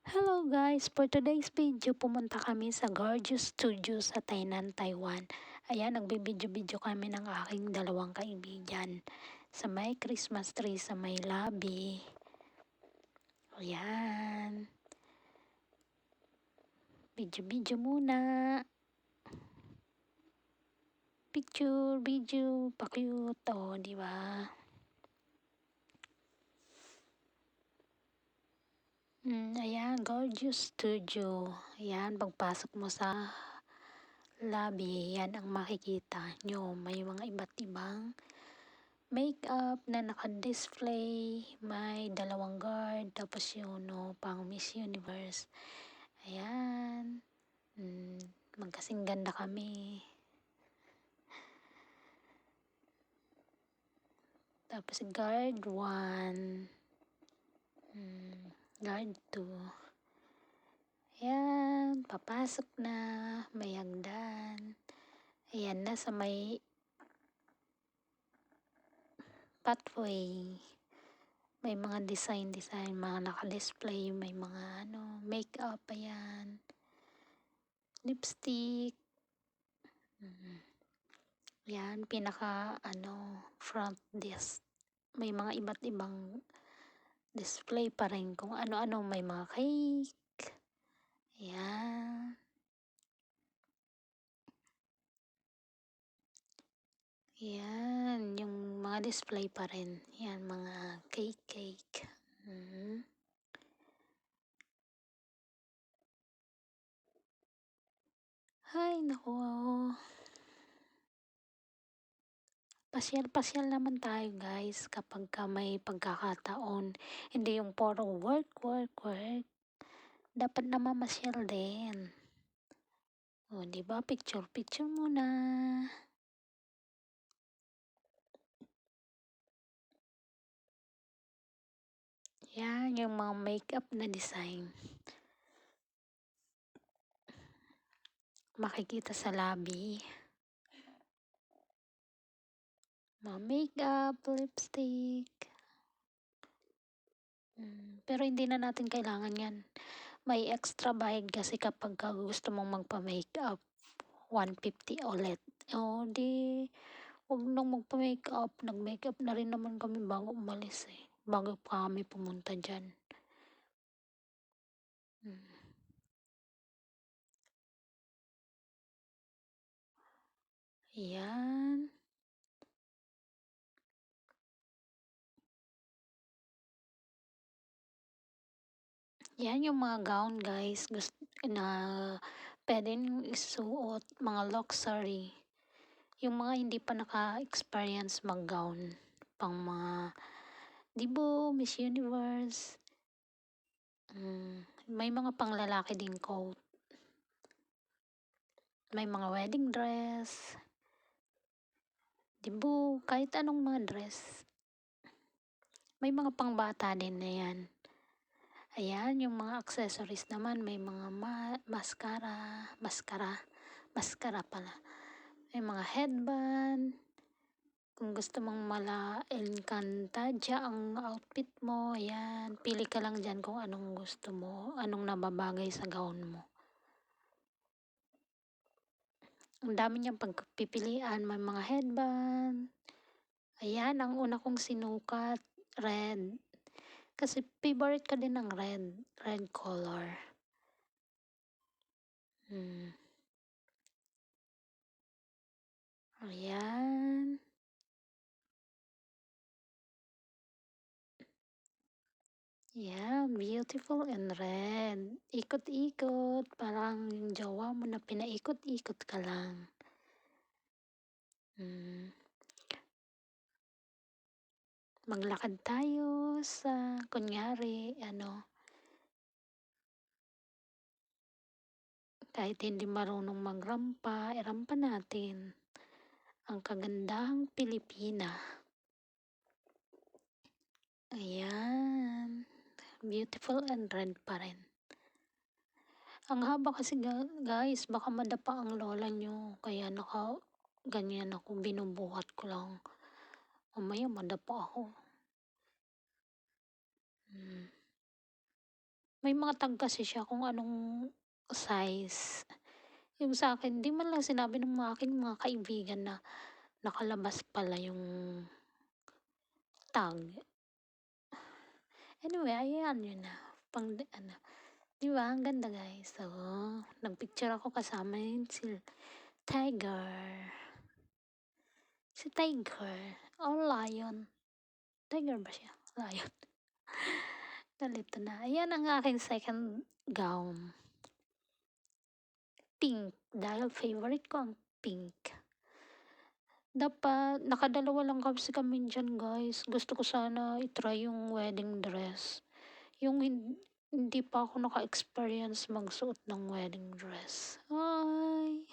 Hello guys! For today's video, pumunta kami sa Gorgeous Studio sa Tainan, Taiwan. Ayan, nagbibideo-video kami ng aking dalawang kaibigan. Sa may Christmas tree, sa may lobby. Ayan. Video-video muna. Picture, video, pa-cute. O, di ba? Ayan, Gorgeous Studio. Ayan, pagpasok mo sa lobby, yan ang makikita nyo. May mga iba't ibang makeup na naka-display, may dalawang guard, tapos yun, no, pang Miss Universe. Ayan. Magkasing ganda kami. Tapos guard 1. Guard 2. Ayan, papasok na. May hagdan. Ayan na sa may pathway. May mga design, mga naka-display, may mga makeup, ayan. Lipstick. Yan, pinaka front desk. May mga iba't ibang display pa rin kung ano-ano, may mga cake. Ayan. Yan, yung mga display pa rin. Yan, mga cake. Hay, naku. Pasyal-pasyal naman tayo guys kapag may pagkakataon. Hindi yung puro work. Dapat naman masyal din. O, diba? Picture muna. Yan, yung mga makeup na design. Makikita sa lobby. Mga makeup, lipstick. Pero hindi na natin kailangan yan. May extra bayad kasi kapag gusto mong magpa-makeup. 150 ulit. O, di, huwag nang magpa-makeup. Nag-makeup na rin naman kami bago umalis eh. Bago pa kami pumunta dyan. Ayan. Yan yung mga gown guys. Gusto na pwede nyo isuot. Mga luxury. Yung mga hindi pa naka-experience mag-gown. Pang mga Dibo, Miss Universe. May mga panglalaki din coat. May mga wedding dress. Dibo, kahit anong mga dress. May mga pangbata din na yan. Ayan, yung mga accessories naman, may mga mascara pala. May mga headband. Kung gusto mong Encantadia ang outfit mo, ayan, pili ka lang dyan kung anong gusto mo, anong nababagay sa gown mo. Ang dami niyang pagpipilian, may mga headband. Ayan, ang una kong sinukat, red. Kasi favorite ka din ng red color. Ayan. Yeah, beautiful and red. Ikot-ikot, parang yung jowa mo na pinaikot-ikot ka lang. Maglakad tayo sa, kunyari, kahit hindi marunong magrampa, irampa natin ang kagandahang Pilipina. Ayan, beautiful and red pa rin. Ang haba kasi guys, baka madapa ang lola nyo, kaya ganyan ako, binubuhat ko lang. Mamaya madapa ako. May mga tag kasi siya kung anong size. Yung sa'kin 'di man lang sinabi ng mga aking mga kaibigan na nakalabas pala yung tag. Anyway, ayan yun na, ano, 'di ba ang ganda guys. So, nag-picture ako kasama yun Tiger. Si Tiger o Lion. Tiger ba siya? Lion. Nalito na. Ayan ang aking second gown. Pink. Dahil favorite ko ang pink. Dapat nakadalawa lang kasi kami diyan guys. Gusto ko sana i-try yung wedding dress. Yung hindi pa ako naka-experience magsuot ng wedding dress. Ay,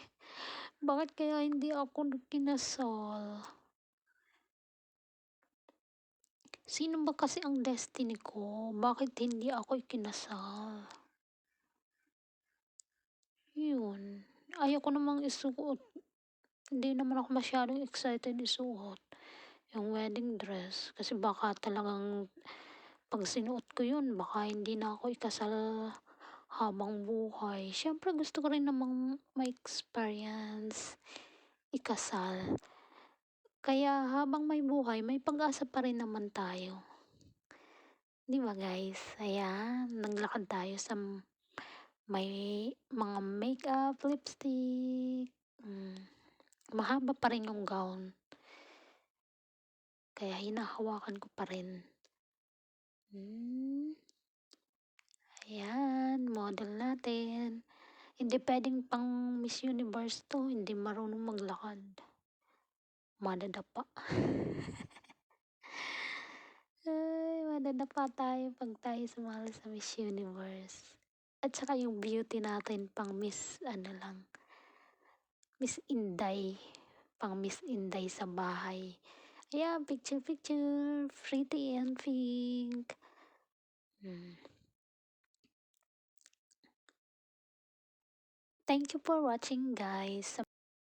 bakit kaya hindi ako kinasal? Sino ba kasi ang destiny ko? Bakit hindi ako ikinasal? Yun. Ayoko namang isuot. Hindi naman ako masyadong excited isuot yung wedding dress. Kasi baka talagang pag sinuot ko yun, baka hindi na ako ikasal habang buhay. Siyempre gusto ko rin namang ma-experience ikasal. Kaya habang may buhay, may pag-asa pa rin naman tayo. 'Di ba guys? Ayan, naglakad tayo sa may mga makeup, lipstick. Hmm, mahaba pa rin yung gown. Kaya hinahawakan ko pa rin. Hmm, ayan, model natin. Hindi puwedeng pang Miss Universe 'to, hindi marunong maglakad. Madadapa. Ay, madadapa tayo 'pag tayo sumali sa Miss Universe. At saka yung beauty natin pang Miss ano lang, Miss Inday, pang Miss Inday sa bahay. Ayan, picture, picture, pretty and pink. Hmm. Thank you for watching guys.